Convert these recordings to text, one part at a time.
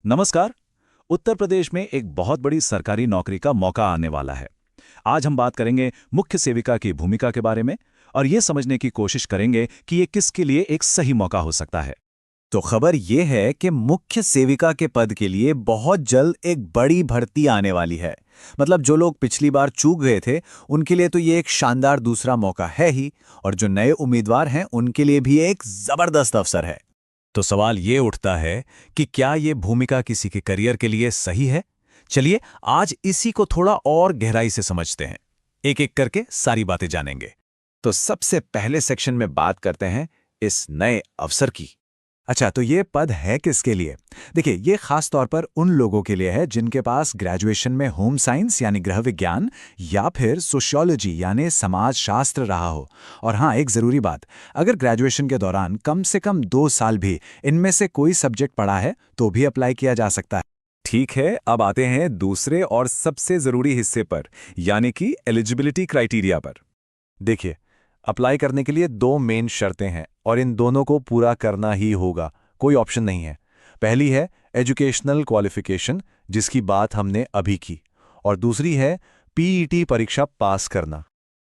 नमस्कार। उत्तर प्रदेश में एक बहुत बड़ी सरकारी नौकरी का मौका आने वाला है। आज हम बात करेंगे मुख्य सेविका की भूमिका के बारे में और ये समझने की कोशिश करेंगे कि ये किसके लिए एक सही मौका हो सकता है। तो खबर ये है कि मुख्य सेविका के पद के लिए बहुत जल्द एक बड़ी भर्ती आने वाली है। मतलब जो लोग पिछली बार चूक गए थे उनके लिए तो ये एक शानदार दूसरा मौका है ही, और जो नए उम्मीदवार हैं उनके लिए भी एक जबरदस्त अवसर है। तो सवाल ये उठता है कि क्या ये भूमिका किसी के करियर के लिए सही है। चलिए आज इसी को थोड़ा और गहराई से समझते हैं, एक एक करके सारी बातें जानेंगे। तो सबसे पहले सेक्शन में बात करते हैं इस नए अवसर की। अच्छा, तो ये पद है किसके लिए? देखिए, ये खास तौर पर उन लोगों के लिए है जिनके पास ग्रेजुएशन में होम साइंस यानी गृह विज्ञान या फिर सोशियोलॉजी यानी समाज शास्त्र रहा हो। और हाँ, एक ज़रूरी बात, अगर ग्रेजुएशन के दौरान कम से कम 2 साल भी इनमें से कोई सब्जेक्ट पढ़ा है तो भी अप्लाई किया जा सकता है। ठीक है, अब आते हैं दूसरे और सबसे जरूरी हिस्से पर, यानी कि एलिजिबिलिटी क्राइटेरिया पर। देखिए, अप्लाई करने के लिए 2 मेन शर्तें हैं और इन दोनों को पूरा करना ही होगा, कोई ऑप्शन नहीं है। पहली है एजुकेशनल क्वालिफिकेशन, जिसकी बात हमने अभी की, और दूसरी है पीईटी परीक्षा पास करना।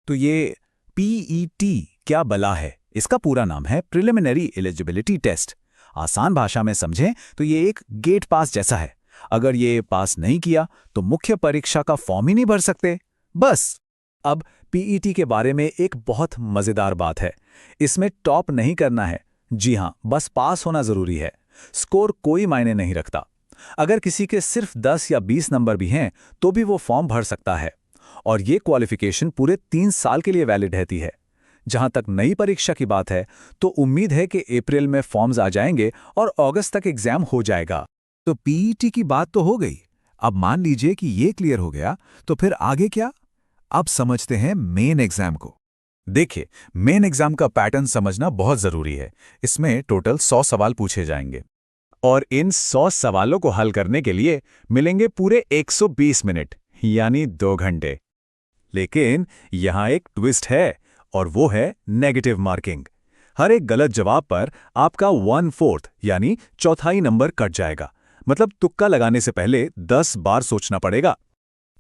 तो ये पीईटी क्या बला है? इसका पूरा नाम है प्रिलिमिनरी एलिजिबिलिटी टेस्ट। आसान भाषा में समझें तो ये एक गेट पास जैसा है। अगर ये पास नहीं किया तो मुख्य परीक्षा का फॉर्म ही नहीं भर सकते। बस। अब पीईटी के बारे में एक बहुत मजेदार बात है, इसमें टॉप नहीं करना है। जी हां, बस पास होना जरूरी है। स्कोर कोई मायने नहीं रखता। अगर किसी के सिर्फ 10 या 20 नंबर भी हैं तो भी वो फॉर्म भर सकता है, और ये क्वालिफिकेशन पूरे 3 साल के लिए वैलिड रहती है। जहां तक नई परीक्षा की बात है तो उम्मीद है कि अप्रैल में फॉर्म्स आ जाएंगे और अगस्त तक एग्जाम हो जाएगा। तो पीईटी की बात तो हो गई। अब मान लीजिए कि ये क्लियर हो गया, तो फिर आगे क्या? अब समझते हैं मेन एग्जाम को। देखिए, मेन एग्जाम का पैटर्न समझना बहुत जरूरी है। इसमें टोटल 100 सवाल पूछे जाएंगे और इन 100 सवालों को हल करने के लिए मिलेंगे पूरे 120 मिनट यानी 2 घंटे। लेकिन यहां एक ट्विस्ट है, और वो है नेगेटिव मार्किंग। हर एक गलत जवाब पर आपका 1/4 यानी चौथाई नंबर कट जाएगा। मतलब तुक्का लगाने से पहले 10 बार सोचना पड़ेगा।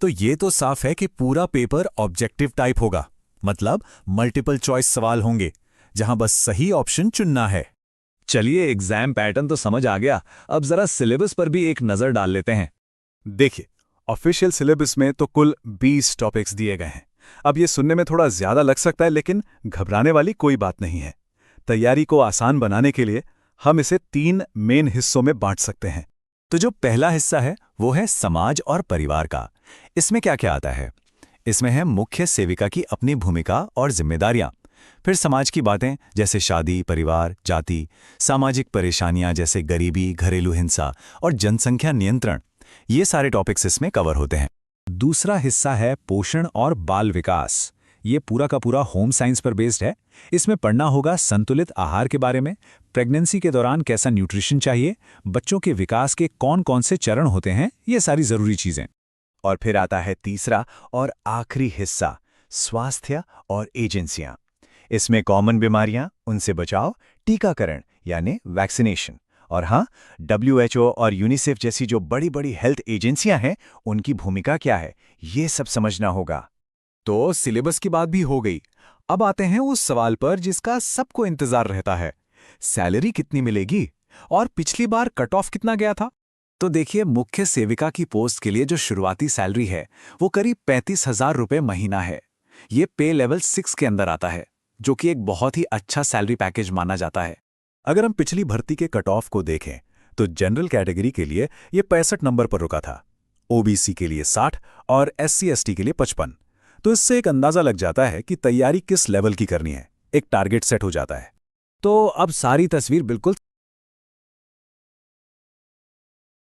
तो ये तो साफ है कि पूरा पेपर ऑब्जेक्टिव टाइप होगा। मतलब मल्टीपल चॉइस सवाल होंगे जहां बस सही ऑप्शन चुनना है। चलिए, एग्जाम पैटर्न तो समझ आ गया, अब जरा सिलेबस पर भी एक नजर डाल लेते हैं। देखिए, ऑफिशियल सिलेबस में तो कुल 20 टॉपिक्स दिए गए हैं। अब ये सुनने में थोड़ा ज्यादा लग सकता है, लेकिन घबराने वाली कोई बात नहीं है। तैयारी को आसान बनाने के लिए हम इसे 3 मेन हिस्सों में बांट सकते हैं। तो जो पहला हिस्सा है वो है समाज और परिवार का। इसमें क्या क्या आता है? इसमें है मुख्य सेविका की अपनी भूमिका और जिम्मेदारियां। फिर समाज की बातें जैसे शादी, परिवार, जाति, सामाजिक परेशानियां जैसे गरीबी, घरेलू हिंसा और जनसंख्या नियंत्रण। ये सारे टॉपिक्स इसमें कवर होते हैं। दूसरा हिस्सा है पोषण और बाल विकास। ये पूरा का पूरा होम साइंस पर बेस्ड है। इसमें पढ़ना होगा संतुलित आहार के बारे में, प्रेगनेंसी के दौरान कैसा न्यूट्रिशन चाहिए, बच्चों के विकास के कौन कौन से चरण होते हैं, ये सारी जरूरी चीजें। और फिर आता है तीसरा और आखिरी हिस्सा, स्वास्थ्य और एजेंसियां। इसमें कॉमन बीमारियां, उनसे बचाव, टीकाकरण यानी वैक्सीनेशन, और हाँ, WHO और यूनिसेफ जैसी जो बड़ी बड़ी हेल्थ एजेंसियां हैं उनकी भूमिका क्या है, ये सब समझना होगा। तो सिलेबस की बात भी हो गई। अब आते हैं उस सवाल पर जिसका सबको इंतजार रहता है, सैलरी कितनी मिलेगी और पिछली बार कट ऑफ कितना गया था? तो देखिए, मुख्य सेविका की पोस्ट के लिए जो शुरुआती सैलरी है वो करीब 35,000 रुपये महीना है। ये पे लेवल 6 के अंदर आता है, जो कि एक बहुत ही अच्छा सैलरी पैकेज माना जाता है। अगर हम पिछली भर्ती के कट ऑफ को देखें तो जनरल कैटेगरी के लिए ये 65 नंबर पर रुका था, ओबीसी के लिए 60 और SC/ST के लिए 55। तो इससे एक अंदाजा लग जाता है कि तैयारी किस लेवल की करनी है, एक टारगेट सेट हो जाता है। तो अब सारी तस्वीर बिल्कुल